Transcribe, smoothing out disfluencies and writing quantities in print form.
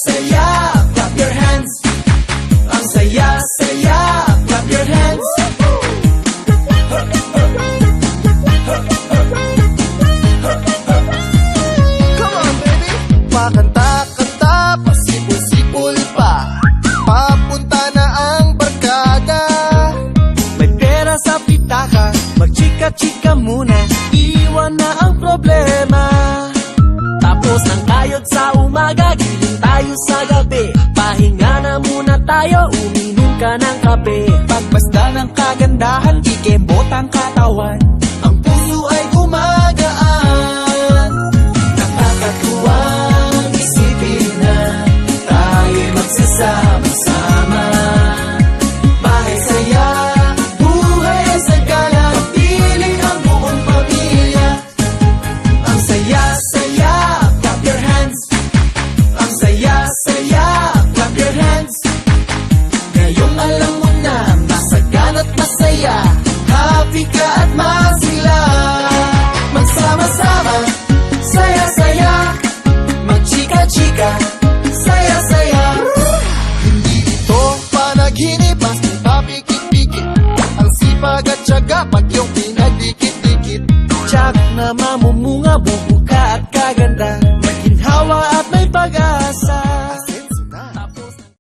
saya, clap your hands. Ang saya, saya, clap your hands. Come on, baby! Pakanta-kanta, pasipul-sipul pa. Papunta na ang barkada. May pera sa pitaka, magchika-chika muna. Iwan na ang problema. Tapos ng kayod sa umaga, giling tayo sa gabi. Pahinga na muna tayo, uminom ka ng kape. Pagbasta ng kagandahan, ikembot ang katawan. Ang puso ay gumagaan. Nakakatuwang isipin na tayo'y magsasama-sama. Bahay saya, buhay ay sagana, kapiling ang buong pamilya. Ang saya-saya, clap your hands. Ang saya-saya, clap your hands. Ngayong alam mo na, masagana at masaya. Happy ka at masigla. Magsama-sama, saya-saya. Magchika-chika, saya-saya. Hindi ito panaginip, mas papikit-pikit. Ang sipag at tiyaga, pag yung pinagdikit-dikit. Tiyak na mamumunga, bubuka at kaganda. Maginhawa at may pag